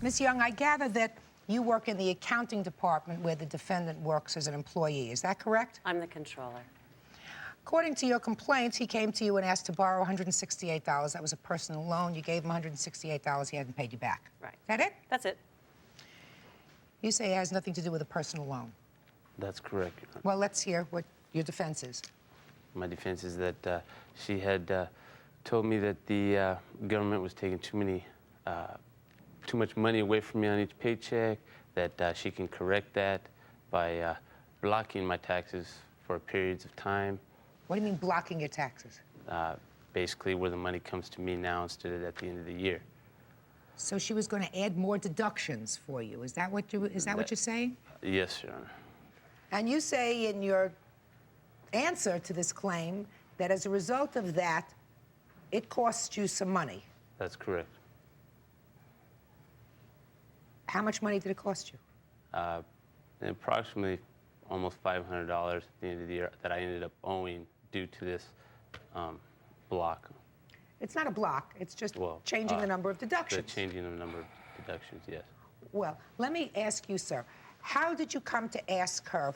Ms. Young, I gather that you work in the accounting department where the defendant works as an employee. Is that correct? I'm the controller. According to your complaints, he came to you and asked to borrow $168. That was a personal loan. You gave him $168. He hadn't paid you back. Right. Is that it? That's it. You say it has nothing to do with a personal loan. That's correct, Your Honor. Well, let's hear what your defense is. My defense is that she had told me that the government was taking too much money away from me on each paycheck, that she can correct that by blocking my taxes for periods of time. What do you mean blocking your taxes? Basically where the money comes to me now instead of at the end of the year. So she was going to add more deductions for you. Is that what you're saying? Yes, Your Honor. And you say in your answer to this claim that as a result of that, it cost you some money. That's correct. How much money did it cost you? Approximately almost $500 at the end of the year that I ended up owing due to this block. It's not a block. It's just changing the number of deductions. The changing the number of deductions, yes. Well, let me ask you, sir, how did you come to ask her,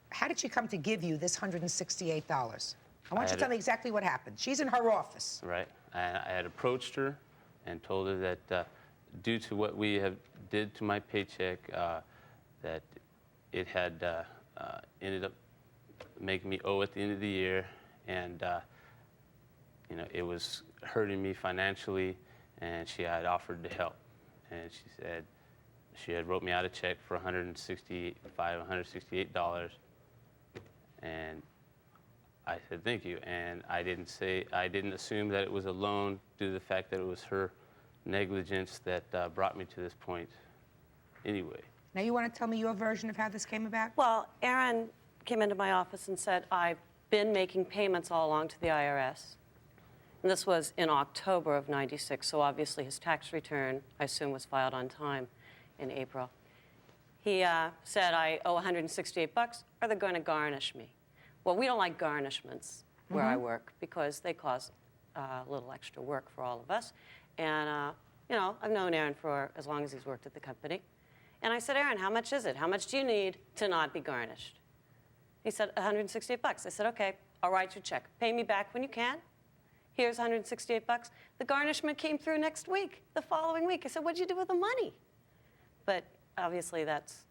how did she come to give you this $168? I want you to tell me exactly what happened. She's in her office. Right. I had approached her and told her that due to what we have did to my paycheck, that it had ended up making me owe at the end of the year, and you know, it was hurting me financially, and she had offered to help. And she said she had wrote me out a check for $168, and I said thank you. And I didn't assume that it was a loan due to the fact that it was her negligence that brought me to this point anyway. Now you want to tell me your version of how this came about? Well, Aaron came into my office and said, I've been making payments all along to the IRS. And this was in October of '96, so obviously his tax return, I assume, was filed on time in April. He said, I owe $168, or they're going to garnish me. Well, we don't like garnishments where I work because they cause a little extra work for all of us. And, you know, I've known Aaron for as long as he's worked at the company. And I said, Aaron, how much is it? How much do you need to not be garnished? He said, $168. I said, okay, I'll write you a check. Pay me back when you can. Here's $168. The garnishment came through next week, the following week. I said, what'd you do with the money? But obviously that's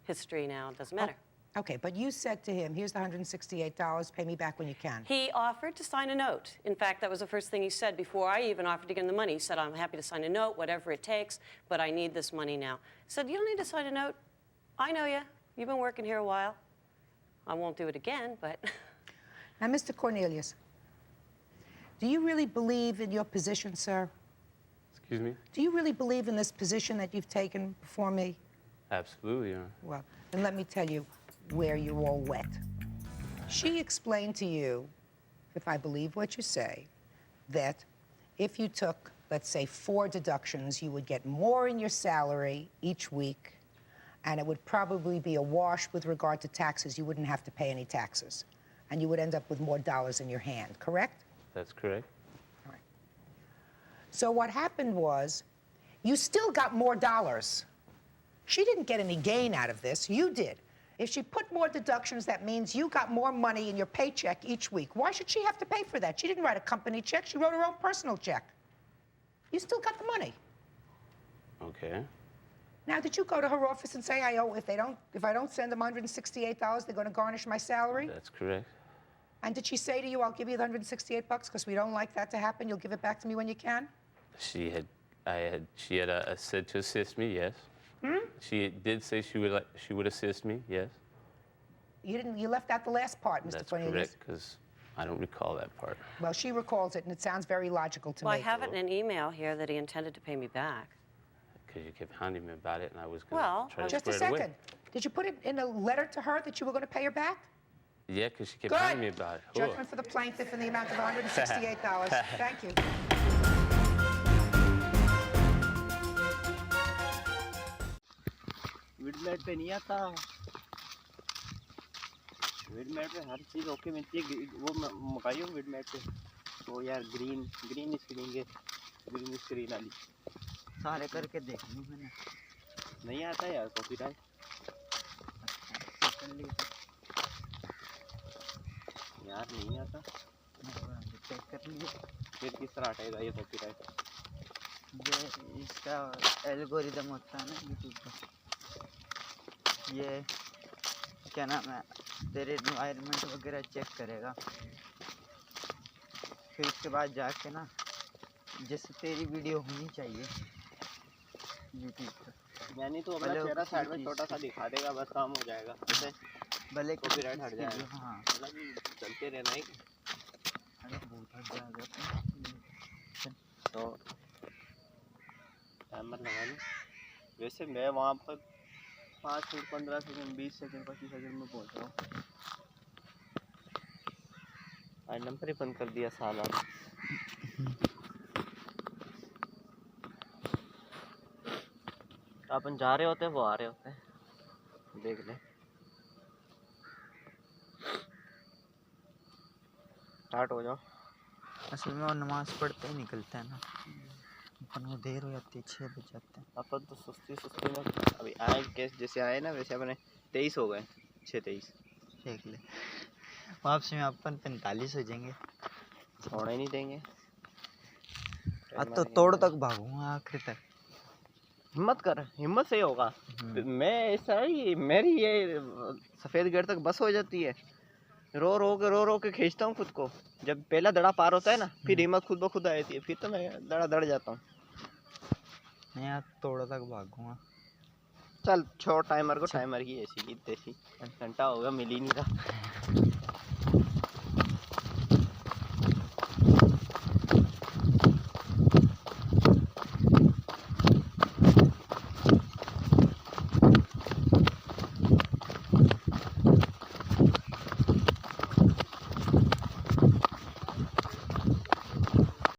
history now. It doesn't matter. Oh, okay, but you said to him, here's the $168, pay me back when you can. He offered to sign a note. In fact, that was the first thing he said before I even offered to give him the money. He said, I'm happy to sign a note, whatever it takes, but I need this money now. I said, you don't need to sign a note. I know you. You've been working here a while. I won't do it again, but... Now, Mr. Cornelius, do you really believe in your position, sir? Excuse me? Do you really believe in this position that you've taken before me? Absolutely, Your Honor. Well, then let me tell you where you're all wet. She explained to you, if I believe what you say, that if you took, let's say, 4 deductions, you would get more in your salary each week, and it would probably be a wash with regard to taxes. You wouldn't have to pay any taxes, and you would end up with more dollars in your hand, correct? That's correct. All right. So what happened was, you still got more dollars. She didn't get any gain out of this, you did. If she put more deductions, that means you got more money in your paycheck each week. Why should she have to pay for that? She didn't write a company check, she wrote her own personal check. You still got the money. Okay. Now, did you go to her office and say, if I don't send them $168, they're going to garnish my salary? That's correct. And did she say to you, I'll give you the $168 because we don't like that to happen, you'll give it back to me when you can? She had said to assist me, yes. She did say she would assist me, yes. You left out the last part, Mr. Cornelius. That's correct, because I don't recall that part. Well, she recalls it, and it sounds very logical to me. Well, I have it in an email here that he intended to pay me back. Because you kept hounding me about it, and I was going to try to just a square it away. second. Did you put it in a letter to her that you were going to pay her back? Yeah, because she kept hounding me about it. Judgment for the plaintiff in the amount of $168. Thank you. Vidmate पे नहीं आता Vidmate पे हर चीज़ okay मिलती है वो मंगाई हो Vidmate पे वो यार ग्रीन स्क्रीन के ग्रीन स्क्रीन वाली सारे करके देख ली मैंने। नहीं आता यार कॉपीराइट। कर ली यार नहीं आता, चेक कर लिए। फिर किस तरह हटेगा ये कॉपीराइट? ये इसका एल्गोरिदम होता है ना यूट्यूब का, ये क्या नाम है, तेरे एनवायरनमेंट वगैरह चेक करेगा, फिर उसके बाद जाके ना जैसे तेरी वीडियो होनी चाहिए यूट्यूब पर, यानी तो अपना भले वो चेहरा किसी साइड में चीज़ छोटा सा दिखा देगा, बस काम हो जाएगा। जैसे भले किसी कॉपीराइट हट चीज़ की जाएगा। भी, हाँ मतलब कि चलते रहना ही। अरे बहुत हट जाएगा। तो टाइमर लगा लो। वैसे मैं वहाँ पर 5 मिनट 15 सेकंड 20 सेकंड 25 सेकंड में पहुँच रहा हूँ। आज नंबर ही बंद कर दिया साला। अपन जा रहे होते हैं, वो आ रहे होते हैं, देख ले। स्टार्ट हो जाओ। असल में वो नमाज पढ़ते ही निकलते हैं ना, अपन को देर हो जाती है, 6 बज जाते हैं। अपन तो सुस्ती सुस्ती में अभी आए, केस जैसे आए ना वैसे अपने 23 हो गए, 6-23। देख ले, वापसी में अपन 45 हो जाएंगे। छोड़ने ही नहीं देंगे। अब तो तोड़ तक भागूंगा आखिर तक। हिम्मत कर, हिम्मत से ही होगा। मैं ऐसा ही, मेरी ये सफ़ेद गेट तक बस हो जाती है, रो के खींचता हूँ खुद को। जब पहला दड़ा पार होता है ना, फिर हिम्मत खुद ब खुद आ जाती है, फिर तो मैं दड़ा दड़ जाता हूँ। मैं यार तोड़ तक भागूंगा। चल छोड़ टाइमर को, टाइमर की ऐसी की तैसी, घंटा होगा मिल ही नहीं रहा।